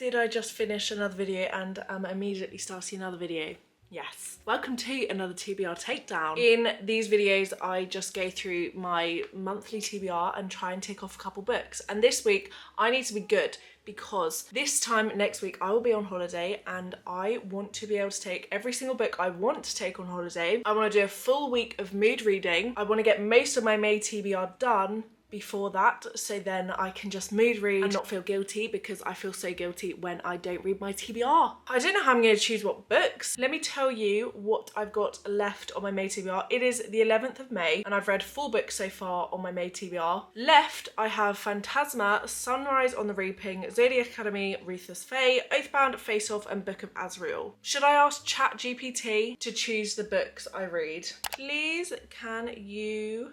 Did I just finish another video and immediately starting another video? Yes. Welcome to another TBR takedown. In these videos, I just go through my monthly TBR and try and tick off a couple books. And this week, I need to be good because this time next week, I will be on holiday and I want to be able to take every single book I want to take on holiday. I want to do a full week of mood reading. I want to get most of my May TBR done before that, so then I can just mood read and not feel guilty, because I feel so guilty when I don't read my TBR. I don't know how I'm going to choose what books. Let me tell you what I've got left on my May TBR. It is the 11th of May and I've read 4 books so far on my May TBR. Left, I have Phantasma, Sunrise on the Reaping, Zodiac Academy, Ruthless, Oathbound, Face Off and Book of Azrael. Should I ask ChatGPT to choose the books I read? Please can you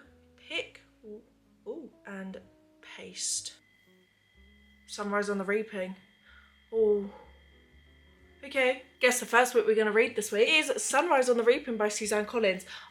pick and paste Sunrise on the Reaping. Oh, okay. Guess the first book we're going to read this week is Sunrise on the Reaping by Suzanne.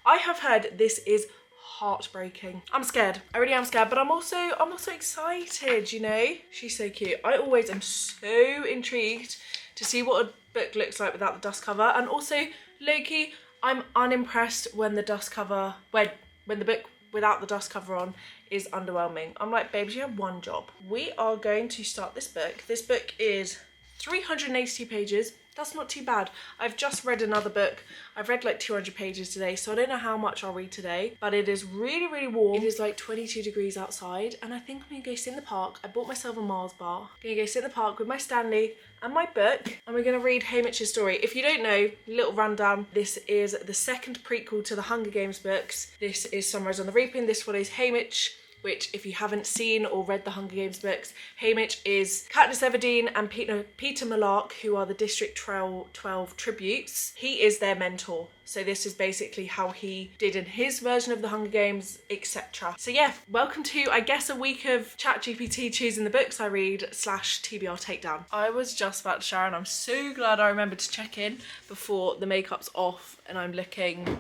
I have heard this is heartbreaking. I'm scared. I really am scared, but I'm also excited, you know? She's so cute. I always am so intrigued to see what a book looks like without the dust cover, and also low-key, I'm unimpressed when the dust cover, when the book without the dust cover on is underwhelming. I'm like, babes, you have one job. We are going to start this book. This book is 382 pages. That's not too bad. I've just read another book. I've read like 200 pages today, so I don't know how much I'll read today, but it is really, really warm. It is like 22 degrees outside, and I think I'm gonna go sit in the park. I bought myself a Mars bar. I'm gonna go sit in the park with my Stanley and my book, and we're gonna read Haymitch's story. If you don't know, little rundown, this is the second prequel to the Hunger Games books. This is Sunrise on the Reaping. This follows Haymitch, which, if you haven't seen or read the Hunger Games books, Haymitch is Katniss Everdeen and Peter Malark, who are the District 12 tributes. He is their mentor. So this is basically how he did in his version of the Hunger Games, etc. So yeah, welcome to, I guess, a week of ChatGPT choosing the books I read / TBR takedown. I was just about to shower and I'm so glad I remembered to check in before the makeup's off and I'm looking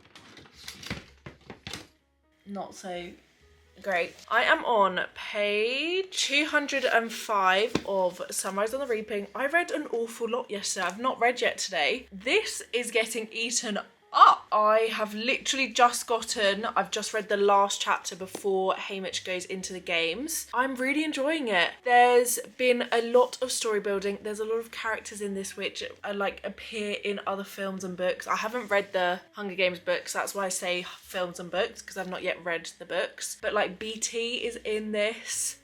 not so great. I am on page 205 of Sunrise on the Reaping. I read an awful lot yesterday. I've not read yet today. This is getting eaten up. I have literally I've just read the last chapter before Haymitch goes into the games. I'm really enjoying it. There's been a lot of story building. There's a lot of characters in this which appear in other films and books. I haven't read the Hunger Games books. That's why I say films and books, because I've not yet read the books. But like BT is in this.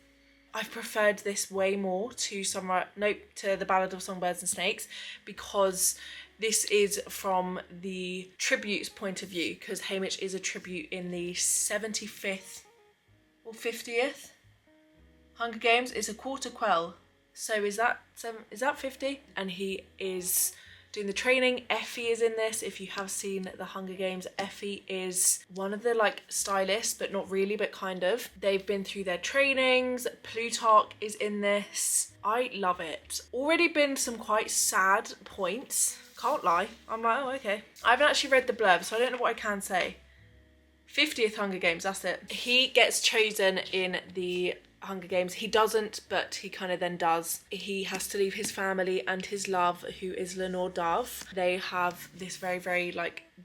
I've preferred this way more to the Ballad of Songbirds and Snakes, because this is from the tribute's point of view, because Haymitch is a tribute in the 75th or 50th Hunger Games. It's a quarter quell. So is that 50? And he is doing the training. Effie is in this. If you have seen the Hunger Games, Effie is one of the stylists, but not really, but kind of. They've been through their trainings. Plutarch is in this. I love it. Already been some quite sad points. Can't lie. I'm like, oh, okay. I haven't actually read the blurb, so I don't know what I can say. 50th Hunger Games, that's it. He gets chosen in the Hunger Games. He doesn't, but he kind of then does. He has to leave his family and his love, who is Lenore Dove. They have this very, very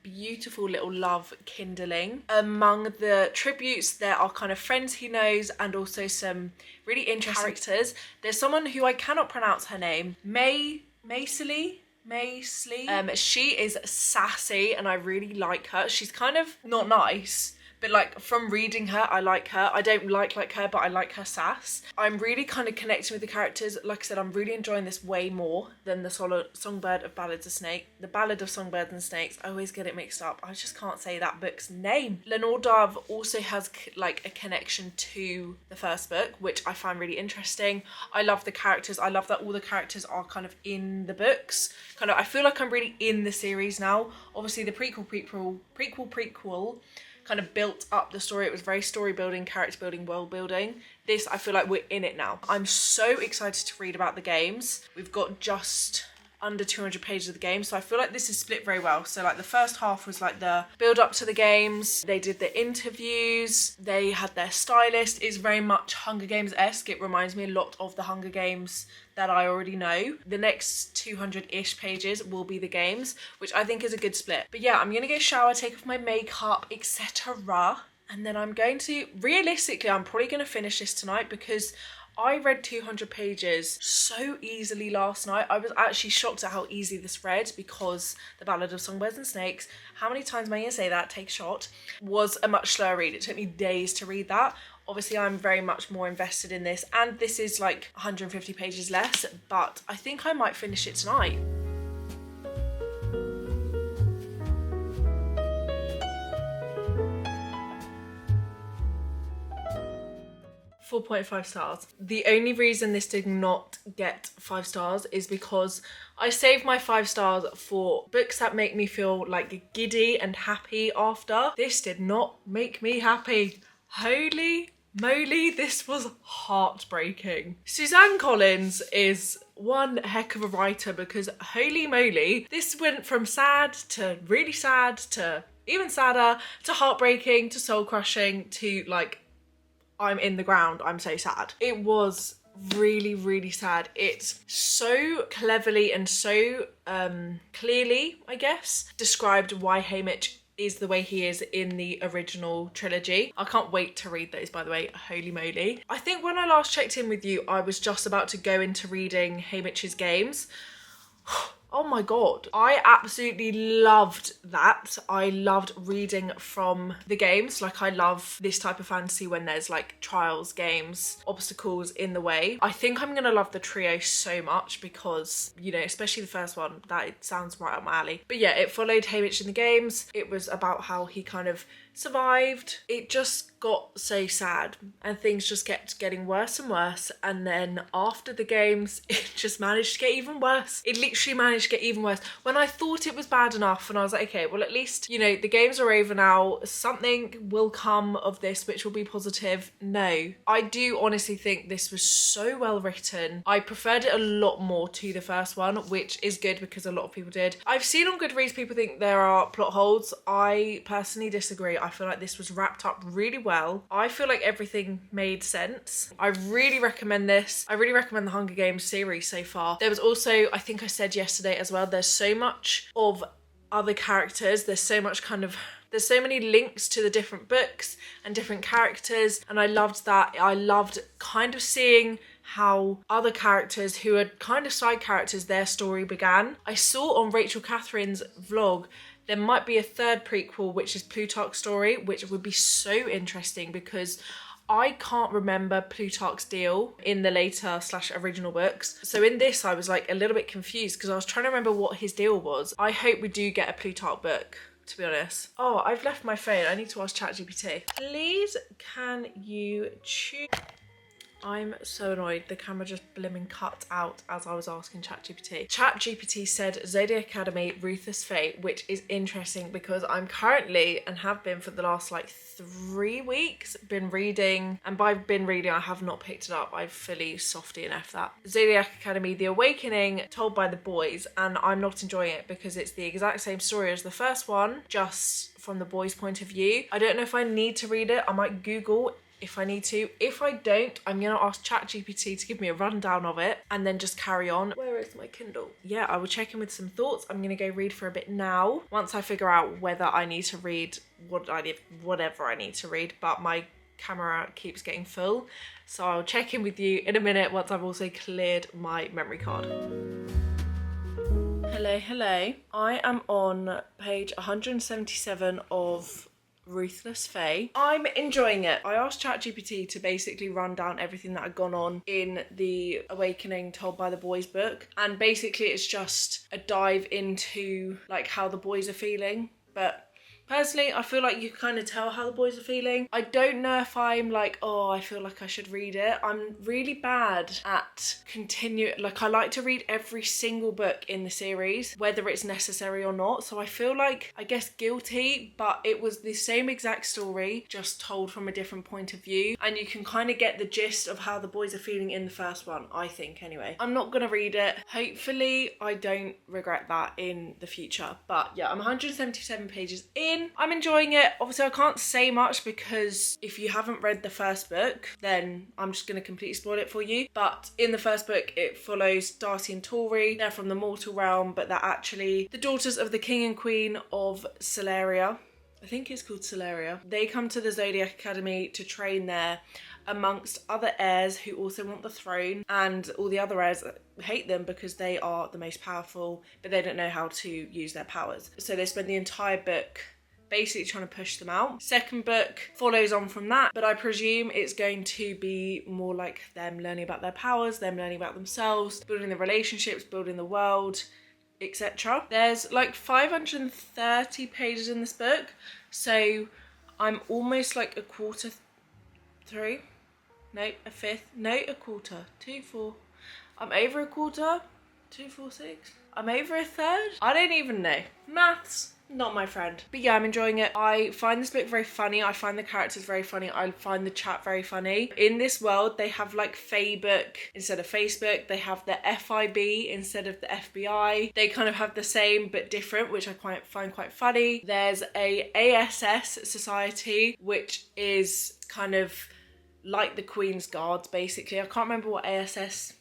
beautiful little love kindling. Among the tributes, there are kind of friends he knows and also some really interesting characters. There's someone who I cannot pronounce her name. Maislee. She is sassy and I really like her. She's kind of not nice, but from reading her, I like her. I don't like her, but I like her sass. I'm really kind of connecting with the characters. Like I said, I'm really enjoying this way more than the Ballad of Songbirds and Snakes. I always get it mixed up. I just can't say that book's name. Lenore Dove also has a connection to the first book, which I find really interesting. I love the characters. I love that all the characters are kind of in the books. I feel like I'm really in the series now. Obviously the prequel kind of built up the story. It was very story building, character building, world building. This, I feel like we're in it now. I'm so excited to read about the games. We've got just under 200 pages of the game. So I feel like this is split very well. So like the first half was like the build up to the games. They did the interviews. They had their stylist. It's very much Hunger Games-esque. It reminds me a lot of the Hunger Games that I already know. The next 200-ish pages will be the games, which I think is a good split. But yeah, I'm gonna go shower, take off my makeup, etc. And then I'm going to, realistically, I'm probably gonna finish this tonight because I read 200 pages so easily last night. I was actually shocked at how easy this read because The Ballad of Songbirds and Snakes, how many times am I gonna say that, take a shot, was a much slower read. It took me days to read that. Obviously, I'm very much more invested in this, and this is like 150 pages less, but I think I might finish it tonight. 4.5 stars. The only reason this did not get 5 stars is because I saved my 5 stars for books that make me feel like giddy and happy after. This did not make me happy. Holy moly, this was heartbreaking. Suzanne Collins is one heck of a writer because holy moly, this went from sad to really sad to even sadder to heartbreaking to soul crushing to like, I'm in the ground, I'm so sad. It was really, really sad. It's so cleverly and so clearly, I guess, described why Haymitch is the way he is in the original trilogy. I can't wait to read those, by the way, holy moly. I think when I last checked in with you, I was just about to go into reading Haymitch's games. Oh my god, I absolutely loved that. I loved reading from the games. Like, I love this type of fantasy when there's like trials, games, obstacles in the way. I think I'm gonna love the trio so much because, you know, especially the first one, that it sounds right up my alley. But yeah, it followed Haymitch in the games. It was about how he kind of survived. It just got so sad and things just kept getting worse and worse, and then after the games it just managed to get even worse. It literally managed to get even worse. When I thought it was bad enough and I was like, okay, well at least, you know, the games are over now, something will come of this which will be positive. No, I do honestly think this was so well written. I preferred it a lot more to the first one, which is good because a lot of people did. I've seen on Goodreads people think there are plot holes. I personally disagree. I feel like this was wrapped up really well. I feel like everything made sense. I really recommend this. I really recommend the Hunger Games series so far. There was also, I think I said yesterday as well, there's so much of other characters. There's so much there's so many links to the different books and different characters, and I loved that. I loved kind of seeing how other characters who are kind of side characters, their story began. I saw on Rachel Catherine's vlog there might be a third prequel, which is Plutarch's story, which would be so interesting because I can't remember Plutarch's deal in the later / original books. So in this, I was like a little bit confused because I was trying to remember what his deal was. I hope we do get a Plutarch book, to be honest. Oh, I've left my phone. I need to ask ChatGPT. Please, can you choose? I'm so annoyed. The camera just blimmin' cut out as I was asking ChatGPT. ChatGPT said Zodiac Academy, Ruthless Fate, which is interesting because I'm currently, and have been for the last like 3 weeks, been reading, and by been reading I have not picked it up. I've fully softy and F that. Zodiac Academy, The Awakening, told by the boys, and I'm not enjoying it because it's the exact same story as the first one, just from the boys' point of view. I don't know if I need to read it. I might Google if I need to. If I don't, I'm gonna ask ChatGPT to give me a rundown of it and then just carry on. Where is my Kindle? Yeah, I will check in with some thoughts. I'm gonna go read for a bit now once I figure out whether I need to read whatever I need to read, but my camera keeps getting full. So I'll check in with you in a minute once I've also cleared my memory card. Hello. I am on page 177 of Ruthless Fae. I'm enjoying it. I asked ChatGPT to basically run down everything that had gone on in the Awakening Told by the Boys book, and basically it's just a dive into like how the boys are feeling, but Personally, I feel like you kind of tell how the boys are feeling. I don't know if I'm like, oh, I feel like I should read it. I'm really bad at like, I like to read every single book in the series, whether it's necessary or not. So I feel like, I guess, guilty, but it was the same exact story, just told from a different point of view. And you can kind of get the gist of how the boys are feeling in the first one, I think, anyway. I'm not gonna read it. Hopefully, I don't regret that in the future. But yeah, I'm 177 pages in. I'm enjoying it. Obviously, I can't say much because if you haven't read the first book, then I'm just gonna completely spoil it for you. But in the first book, it follows Darcy and Tori. They're from the mortal realm, but they're actually the daughters of the king and queen of Celeria. I think it's called Celeria. They come to the Zodiac Academy to train there amongst other heirs who also want the throne, and all the other heirs hate them because they are the most powerful, but they don't know how to use their powers. So they spend the entire book basically trying to push them out. Second book follows on from that, but I presume it's going to be more like them learning about their powers, them learning about themselves, building the relationships, building the world, etc. There's like 530 pages in this book, so I'm almost like a quarter through. No, a fifth. No, a quarter. 2, 4. I'm over a quarter. 2, 4, 6. I'm over a third. I don't even know. Maths, not my friend. But yeah, I'm enjoying it. I find this book very funny. I find the characters very funny. I find the chat very funny. In this world, they have like Facebook instead of Facebook. They have the FIB instead of the FBI. They kind of have the same but different, which I find quite funny. There's a ASS society, which is kind of like the Queen's Guards, basically. I can't remember what ASS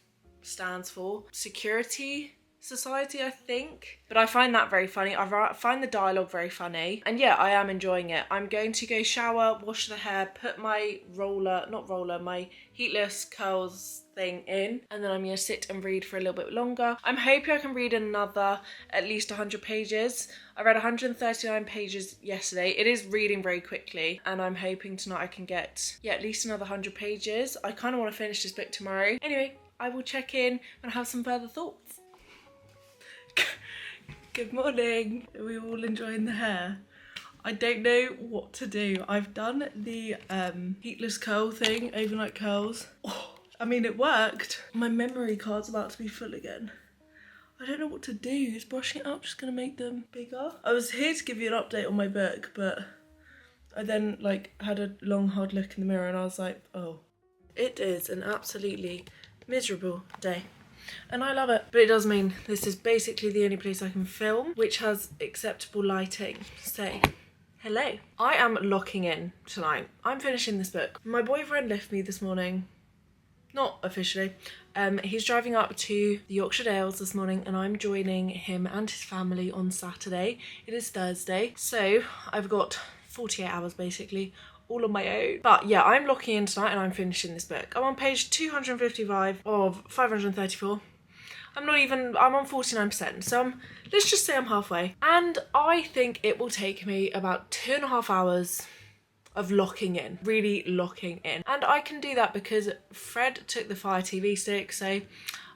stands for. Security Society, I think. But I find that very funny. I find the dialogue very funny. And yeah, I am enjoying it. I'm going to go shower, wash the hair, put my my heatless curls thing in. And then I'm going to sit and read for a little bit longer. I'm hoping I can read another at least 100 pages. I read 139 pages yesterday. It is reading very quickly. And I'm hoping tonight I can get, yeah, at least another 100 pages. I kind of want to finish this book tomorrow. Anyway, I will check in and have some further thoughts. Good morning. Are we all enjoying the hair? I don't know what to do. I've done the heatless curl thing, overnight curls. Oh, I mean, it worked. My memory card's about to be full again. I don't know what to do. Is brushing it up just gonna make them bigger? I was here to give you an update on my book, but I then like had a long hard look in the mirror and I was like, oh. It is an absolutely miserable day. And I love it. But it does mean this is basically the only place I can film which has acceptable lighting. So, hello. I am locking in tonight. I'm finishing this book. My boyfriend left me this morning. Not officially. He's driving up to the Yorkshire Dales this morning and I'm joining him and his family on Saturday. It is Thursday. So, I've got 48 hours basically, all on my own. But yeah, I'm locking in tonight and I'm finishing this book. I'm on page 255 of 534. I'm on 49%. So let's just say I'm halfway. And I think it will take me about 2.5 hours of locking in, really locking in. And I can do that because Fred took the Fire TV stick, so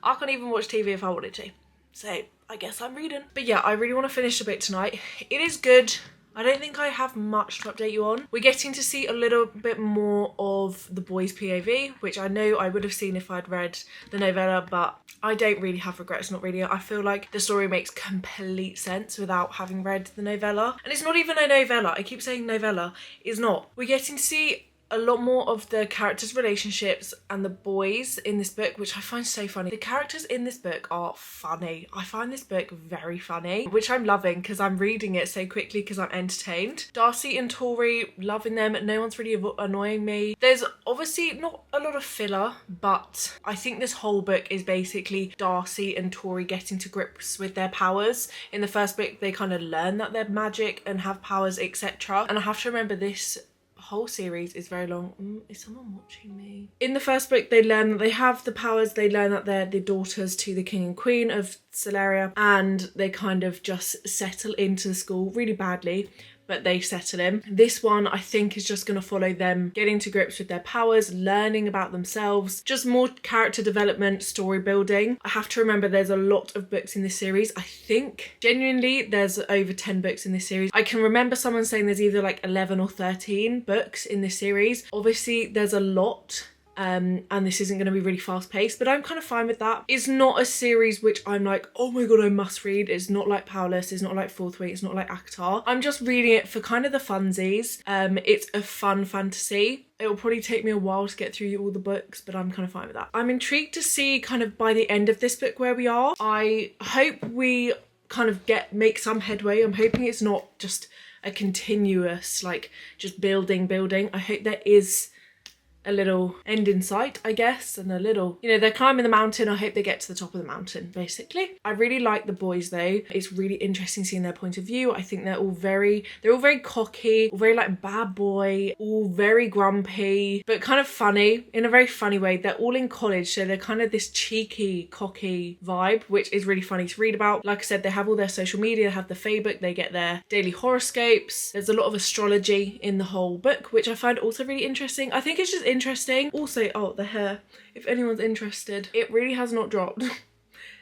I can't even watch TV if I wanted to. So I guess I'm reading. But yeah, I really want to finish the book tonight. It is good. I don't think I have much to update you on. We're getting to see a little bit more of the boys' POV, which I know I would have seen if I'd read the novella, but I don't really have regrets not reading it. I feel like the story makes complete sense without having read the novella. And it's not even a novella. I keep saying novella. It's not. We're getting to see a lot more of the characters' relationships and the boys in this book, which I find so funny. The characters in this book are funny. I find this book very funny, which I'm loving because I'm reading it so quickly because I'm entertained. Darcy and Tori, loving them. No one's really annoying me. There's obviously not a lot of filler, but I think this whole book is basically Darcy and Tori getting to grips with their powers. In the first book, they kind of learn that they're magic and have powers, etc. And I have to remember this whole series is very long. Is someone watching me? In the first book, they learn that they have the powers. They learn that they're the daughters to the king and queen of Celeria, and they kind of just settle into the school really badly. but they settle him. This one I think is just going to follow them getting to grips with their powers, learning about themselves, just more character development, story building. I have to remember there's a lot of books in this series. I think genuinely there's over 10 books in this series. I can remember someone saying there's either like 11 or 13 books in this series. Obviously there's a lot. And this isn't going to be really fast paced, but I'm kind of fine with that. It's not a series which I'm like, oh my god, I must read. It's not like Powerless, it's not like Fourth Wing, it's not like ACOTAR. I'm just reading it for kind of the funsies. It's a fun fantasy. It will probably take me a while to get through all the books, but I'm kind of fine with that. I'm intrigued to see kind of by the end of this book where we are. I hope we kind of make some headway. I'm hoping it's not just a continuous, like, just building. I hope there is a little end in sight, I guess, and a little, you know, they're climbing the mountain. I hope they get to the top of the mountain, basically. I really like the boys though. It's really interesting seeing their point of view. I think they're all very cocky, all very like bad boy, all very grumpy, but kind of funny in a very funny way. They're all in college, so they're kind of this cheeky, cocky vibe, which is really funny to read about. Like I said, they have all their social media, they have the Fable, they get their daily horoscopes. There's a lot of astrology in the whole book, which I find also really interesting. I think it's just interesting. Also, oh, the hair, if anyone's interested, it really has not dropped.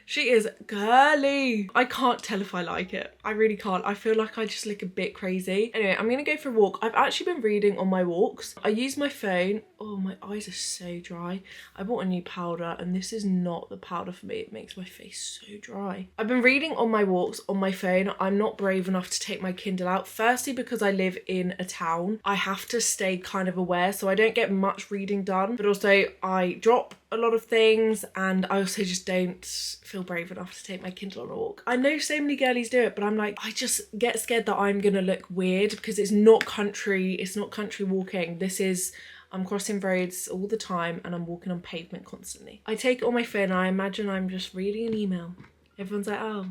She is girly. I can't tell if I like it. I really can't. I feel like I just look a bit crazy. Anyway, I'm gonna go for a walk. I've actually been reading on my walks. I use my phone. Oh, my eyes are so dry. I bought a new powder and this is not the powder for me. It makes my face so dry. I've been reading on my walks on my phone. I'm not brave enough to take my Kindle out. Firstly, because I live in a town. I have to stay kind of aware, so I don't get much reading done. But also I drop a lot of things and I also just don't feel brave enough to take my Kindle on a walk. I know so many girlies do it, but I'm like, I just get scared that I'm gonna look weird because it's not country walking. This is, I'm crossing roads all the time and I'm walking on pavement constantly. I take it on my phone and I imagine I'm just reading an email. Everyone's like, oh.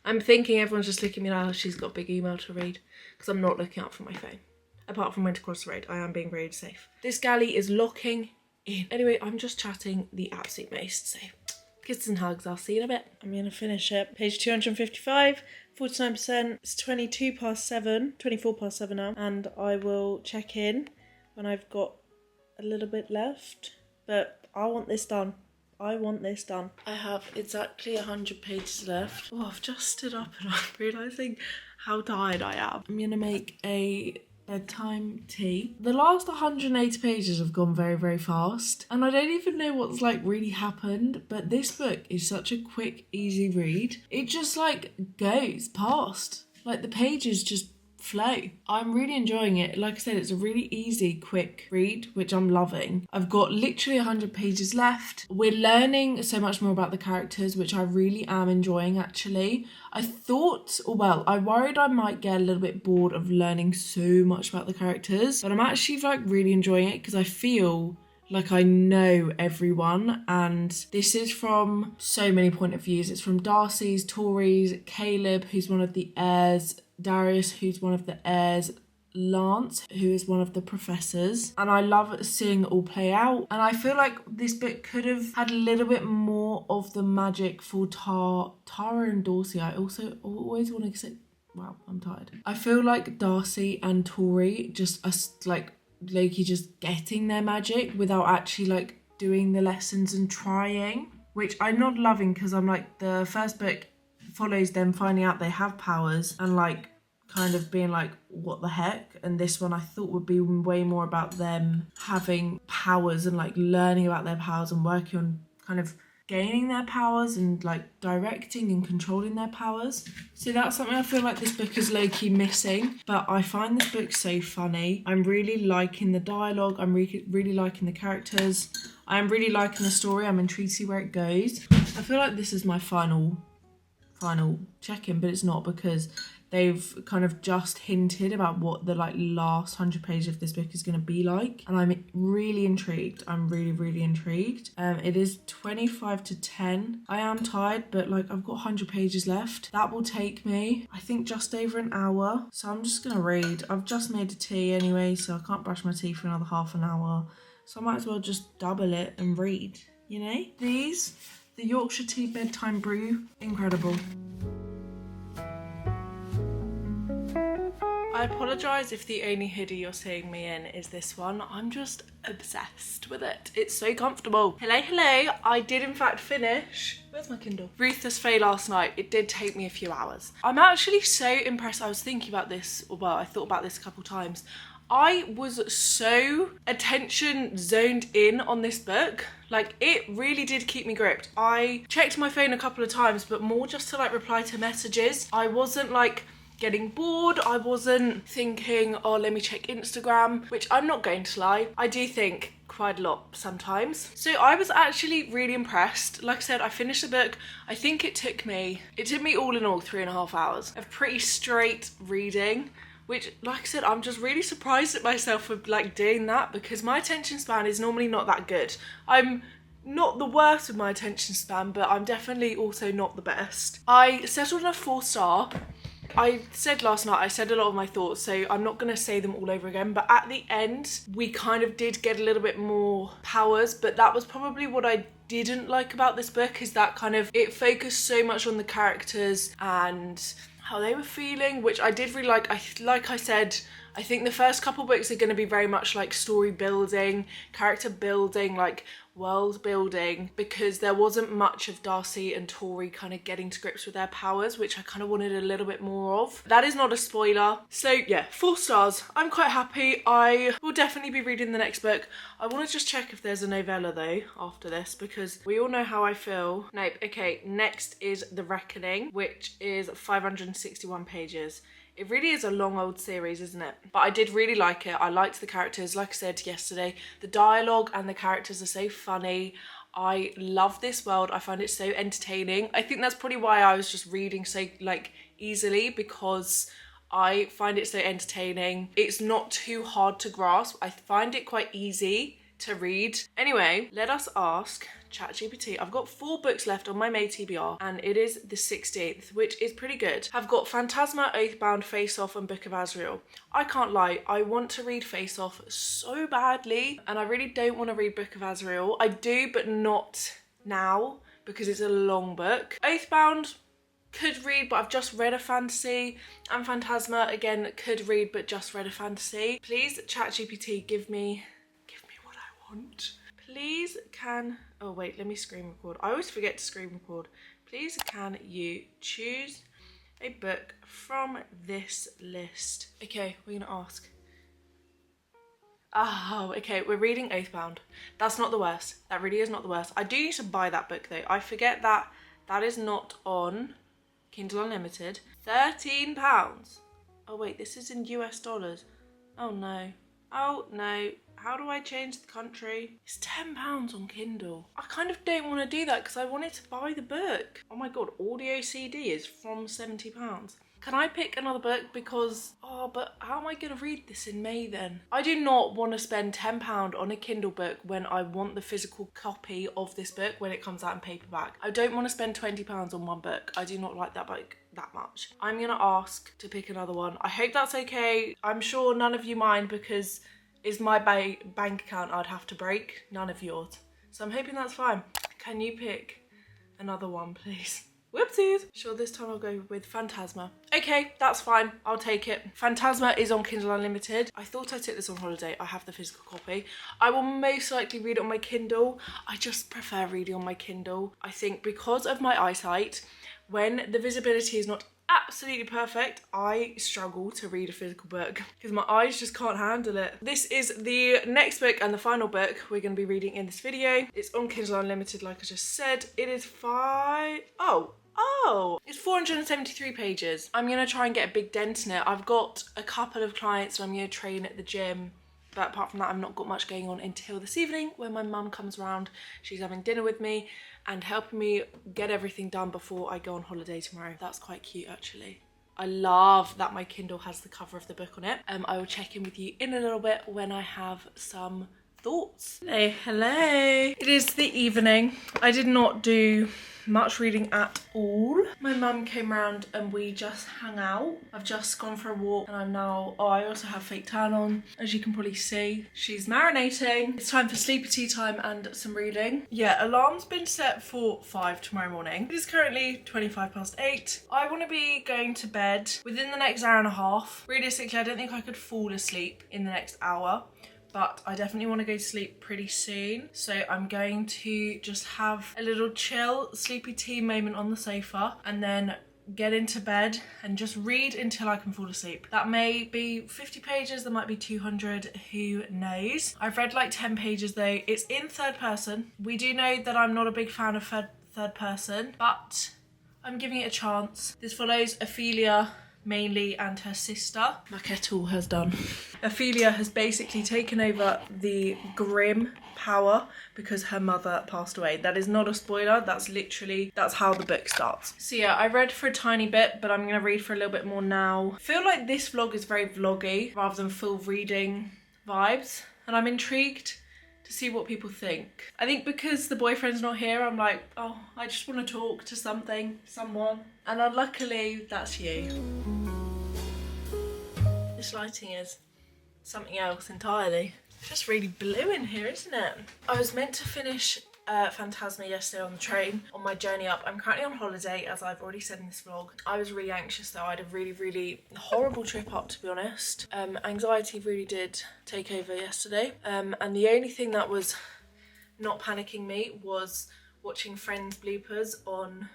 I'm thinking everyone's just looking at me like, oh, she's got a big email to read, because I'm not looking up from my phone. Apart from when to cross the road, I am being road safe. This galley is locking in. Anyway, I'm just chatting the absolute most, so kisses and hugs. I'll see you in a bit. I'm gonna finish it. Page 255, 49%. It's 24 past 7 now, and I will check in when I've got a little bit left, but I want this done. I have exactly 100 pages left. Oh, I've just stood up and I'm realising how tired I am. I'm gonna make a bedtime tea. The last 180 pages have gone very, very fast, and I don't even know what's like really happened, but this book is such a quick, easy read. It just like goes past. Like the pages just flow. I'm really enjoying it. Like I said, it's a really easy, quick read, which I'm loving. I've got literally 100 pages left. We're learning so much more about the characters, which I really am enjoying actually. I worried I might get a little bit bored of learning so much about the characters, but I'm actually like really enjoying it because I feel like I know everyone, and this is from so many point of views. It's from Darcy's, Tori's, Caleb, who's one of the heirs, Darius, who's one of the heirs, Lance, who is one of the professors, and I love seeing it all play out. And I feel like this book could have had a little bit more of the magic for Tara and Darcy. I also always want to say, wow, I'm tired. I feel like Darcy and Tori just are like Loki just getting their magic without actually like doing the lessons and trying, which I'm not loving, because I'm like, the first book follows them finding out they have powers and like kind of being like, what the heck? And this one I thought would be way more about them having powers and like learning about their powers and working on kind of gaining their powers and like directing and controlling their powers. So that's something I feel like this book is low-key missing, but I find this book so funny. I'm really liking the dialogue. I'm really liking the characters. I'm really liking the story. I'm intrigued to see where it goes. I feel like this is my final check-in, but it's not, because they've kind of just hinted about what the like last 100 pages of this book is going to be like, and I'm really intrigued. I'm really intrigued. It is 25 to 10. I am tired, but like I've got 100 pages left. That will take me, I think, just over an hour, so I'm just gonna read. I've just made a tea anyway, so I can't brush my teeth for another half an hour, so I might as well just double it and read, you know? The Yorkshire Tea Bedtime Brew, incredible. I I apologise if the only hoodie you're seeing me in is this one. I'm just obsessed with it. It's so comfortable. Hello. I did in fact finish, where's my Kindle? Ruthless Faye last night. It did take me a few hours. I'm actually so impressed. I was thinking about this, well, I thought about this a couple times. I was so attention zoned in on this book. Like, it really did keep me gripped. I checked my phone a couple of times, but more just to like reply to messages. I wasn't like getting bored. I wasn't thinking, oh, let me check Instagram, which I'm not going to lie, I do think quite a lot sometimes. So I was actually really impressed. Like I said, I finished the book. I think it took me all in all 3.5 hours of pretty straight reading, which, like I said, I'm just really surprised at myself for like doing that, because my attention span is normally not that good. I'm not the worst with my attention span, but I'm definitely also not the best. I settled on a 4-star. I said last night, I said a lot of my thoughts, so I'm not going to say them all over again, but at the end, we kind of did get a little bit more powers, but that was probably what I didn't like about this book, is that kind of, it focused so much on the characters and how they were feeling, which I did really like. Like I said, I think the first couple books are going to be very much like story building, character building, like world building, because there wasn't much of Darcy and Tori kind of getting to grips with their powers, which I kind of wanted a little bit more of. That is not a spoiler. So yeah, 4 stars. I'm quite happy. I will definitely be reading the next book. I want to just check if there's a novella though after this, because we all know how I feel. Nope. Okay, next is The Reckoning, which is 561 pages. It really is a long old series, isn't it? But I did really like it. I liked the characters. Like I said yesterday, the dialogue and the characters are so funny. I love this world. I find it so entertaining. I think that's probably why I was just reading so like easily, because I find it so entertaining. It's not too hard to grasp. I find it quite easy to read. Anyway, let us ask ChatGPT. I've got 4 books left on my May TBR, and it is the 16th, which is pretty good. I've got Phantasma, Oathbound, Face Off, and Book of Azrael. I can't lie, I want to read Face Off so badly, and I really don't want to read Book of Azrael. I do, but not now, because it's a long book. Oathbound, could read, but I've just read a fantasy, and Phantasma, again, could read, but just read a fantasy. Please, ChatGPT, give me what I want. Please can, oh wait, let me screen record. I always forget to screen record. Please can you choose a book from this list? Okay, we're gonna ask. Oh, okay, we're reading Oathbound. That's not the worst. That really is not the worst. I do need to buy that book though. I forget that that is not on Kindle Unlimited. £13. Oh wait, this is in US dollars. Oh no. Oh no. How do I change the country? It's £10 on Kindle. I kind of don't want to do that because I wanted to buy the book. Oh my god, audio CD is from £70. Can I pick another book? Because, oh, but how am I going to read this in May then? I do not want to spend £10 on a Kindle book when I want the physical copy of this book when it comes out in paperback. I don't want to spend £20 on one book. I do not like that book that much. I'm going to ask to pick another one. I hope that's okay. I'm sure none of you mind, because it's my bank account I'd have to break, none of yours. So I'm hoping that's fine. Can you pick another one, please? Whoopsies. Sure, this time I'll go with Phantasma. Okay, that's fine. I'll take it. Phantasma is on Kindle Unlimited. I thought I took this on holiday. I have the physical copy. I will most likely read it on my Kindle. I just prefer reading on my Kindle. I think because of my eyesight, when the visibility is not absolutely perfect, I struggle to read a physical book because my eyes just can't handle it. This is the next book and the final book we're going to be reading in this video. It's on Kindle Unlimited, like I just said. It is it's 473 pages. I'm going to try and get a big dent in it. I've got a couple of clients and I'm going to train at the gym. But apart from that, I've not got much going on until this evening when my mum comes around. She's having dinner with me and helping me get everything done before I go on holiday tomorrow. That's quite cute, actually. I love that my Kindle has the cover of the book on it. I will check in with you in a little bit when I have some thoughts. Hello. It is the evening. I did not do much reading at all. My mum came round and we just hung out. I've just gone for a walk and I'm now, I also have fake tan on, as you can probably see. She's marinating. It's time for sleepy tea time and some reading. Yeah, alarm's been set for 5 tomorrow morning. It is currently 8:25. I want to be going to bed within the next hour and a half. Realistically, I don't think I could fall asleep in the next hour, but I definitely want to go to sleep pretty soon. So I'm going to just have a little chill, sleepy tea moment on the sofa and then get into bed and just read until I can fall asleep. That may be 50 pages, that might be 200, who knows. I've read like 10 pages though. It's in third person. We do know that I'm not a big fan of third person, but I'm giving it a chance. This follows Efthalia mainly and her sister. My kettle has done. Efthalia has basically taken over the Grimm power because her mother passed away. That is not a spoiler, that's how the book starts. So yeah, I read for a tiny bit, but I'm gonna read for a little bit more now. I feel like this vlog is very vloggy rather than full reading vibes, and I'm intrigued to see what people think. I think because the boyfriend's not here, I'm like, oh, I just want to talk to someone. And luckily, that's you. This lighting is something else entirely. It's just really blue in here, isn't it? I was meant to finish Phantasma yesterday on the train on my journey up. I'm currently on holiday, as I've already said in this vlog. I was really anxious though. I had a really horrible trip up, to be honest. Anxiety really did take over yesterday. And the only thing that was not panicking me was watching friends' bloopers on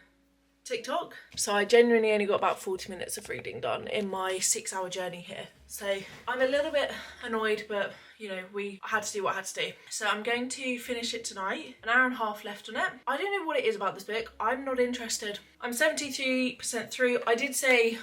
TikTok. So I genuinely only got about 40 minutes of reading done in my 6-hour journey here. So I'm a little bit annoyed, but you know, I had to do what I had to do. So I'm going to finish it tonight. An hour and a half left on it. I don't know what it is about this book. I'm not interested. I'm 73% through. I did say,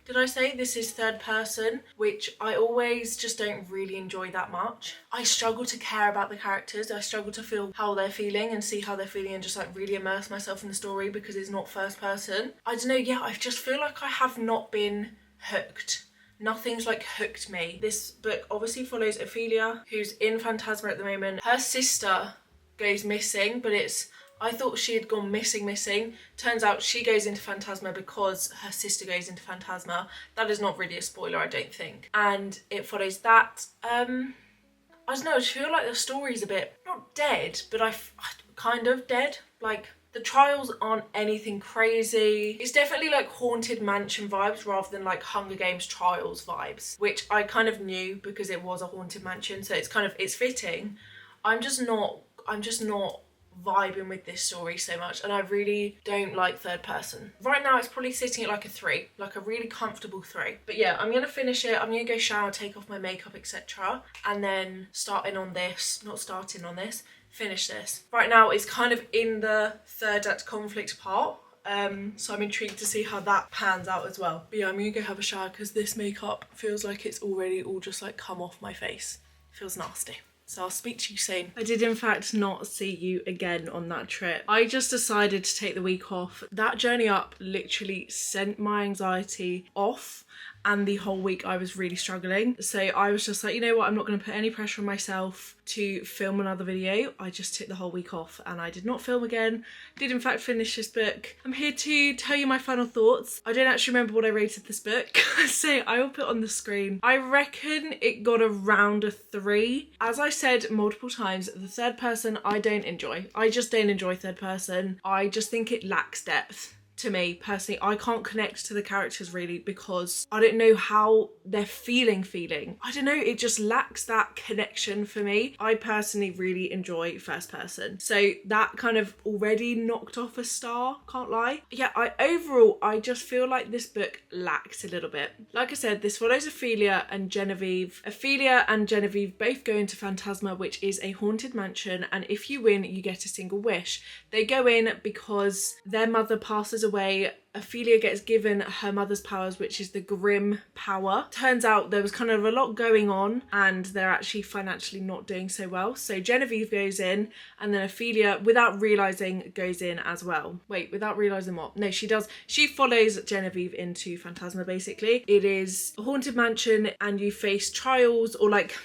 did I say this is third person, which I always just don't really enjoy that much. I struggle to care about the characters. I struggle to feel how they're feeling and see how they're feeling and just like really immerse myself in the story because it's not first person. I don't know, yeah, I just feel like I have not been hooked. Nothing's like hooked me. This book obviously follows Efthalia, who's in Phantasma at the moment. Her sister goes missing, but I thought she had gone missing. Turns out she goes into Phantasma because her sister goes into Phantasma. That is not really a spoiler, I don't think. And it follows that. I don't know, I just feel like the story's a bit, not dead, but I kind of dead. Like, the trials aren't anything crazy. It's definitely like Haunted Mansion vibes rather than like Hunger Games trials vibes, which I kind of knew because it was a Haunted Mansion, so it's fitting. I'm just not vibing with this story so much, and I really don't like third person. Right now it's probably sitting at like a 3, like a really comfortable 3. But yeah, I'm gonna finish it. I'm gonna go shower, take off my makeup, etc. and then finish this. Right now it's kind of in the third act conflict part, so I'm intrigued to see how that pans out as well. But yeah, I'm gonna go have a shower because this makeup feels like it's already all just like come off my face. It feels nasty. So I'll speak to you soon. I did in fact not see you again on that trip. I just decided to take the week off. That journey up literally sent my anxiety off, and the whole week I was really struggling. So I was just like, you know what, I'm not going to put any pressure on myself to film another video. I just took the whole week off and I did not film again. Did in fact finish this book. I'm here to tell you my final thoughts. I don't actually remember what I rated this book, so I will put on the screen. I reckon it got around a 3. As I said multiple times, the third person I don't enjoy. I just don't enjoy third person. I just think it lacks depth. To me personally, I can't connect to the characters really because I don't know how they're feeling. I don't know, it just lacks that connection for me. I personally really enjoy first person, so that kind of already knocked off a star, can't lie. Yeah, overall I just feel like this book lacks a little bit. Like I said, this follows Efthalia and Genevieve. Efthalia and Genevieve both go into Phantasma, which is a haunted mansion, and if you win you get a single wish. They go in because their mother passes away. Efthalia gets given her mother's powers, which is the Grimm power. Turns out there was kind of a lot going on and they're actually financially not doing so well. So Genevieve goes in and then Efthalia, without realising, goes in as well. Wait, without realising what? No, she does. She follows Genevieve into Phantasma basically. It is a haunted mansion and you face trials, or like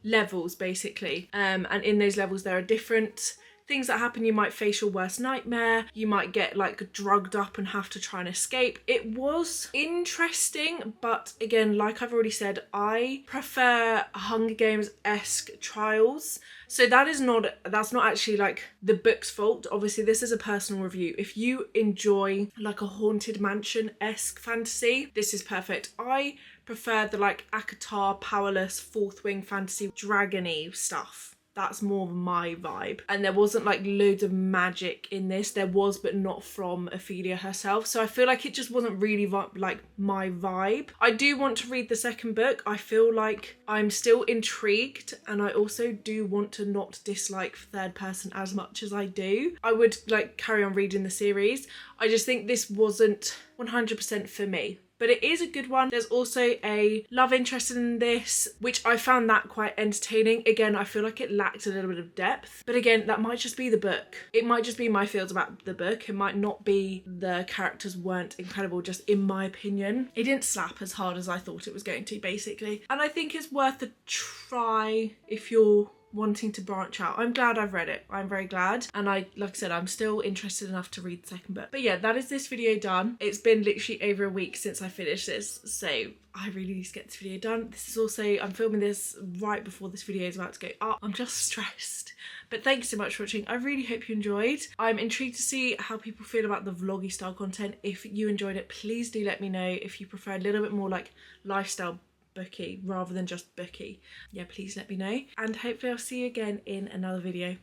levels basically, and in those levels there are different things that happen. You might face your worst nightmare, you might get like drugged up and have to try and escape. It was interesting, but again, like I've already said, I prefer Hunger Games-esque trials. So that's not actually like the book's fault. Obviously this is a personal review. If you enjoy like a haunted mansion-esque fantasy, this is perfect. I prefer the like ACOTAR, powerless, fourth wing fantasy, dragon-y stuff. That's more my vibe. And there wasn't like loads of magic in this. There was, but not from Efthalia herself. So I feel like it just wasn't really like my vibe. I do want to read the second book. I feel like I'm still intrigued, and I also do want to not dislike third person as much as I do. I would like carry on reading the series. I just think this wasn't 100% for me. But it is a good one. There's also a love interest in this, which I found that quite entertaining. Again, I feel like it lacked a little bit of depth. But again, that might just be the book. It might just be my feels about the book. It might not be the characters weren't incredible, just in my opinion. It didn't slap as hard as I thought it was going to, basically. And I think it's worth a try if you're wanting to branch out. I'm glad I've read it. I'm very glad. And like I said, I'm still interested enough to read the second book. But yeah, that is this video done. It's been literally over a week since I finished this, so I really need to get this video done. This is also, I'm filming this right before this video is about to go up. I'm just stressed. But thanks so much for watching. I really hope you enjoyed. I'm intrigued to see how people feel about the vloggy style content. If you enjoyed it, please do let me know. If you prefer a little bit more like lifestyle booky rather than just booky, yeah, please let me know, and hopefully I'll see you again in another video.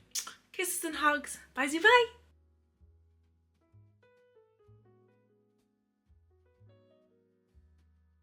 Kisses and hugs. Bye.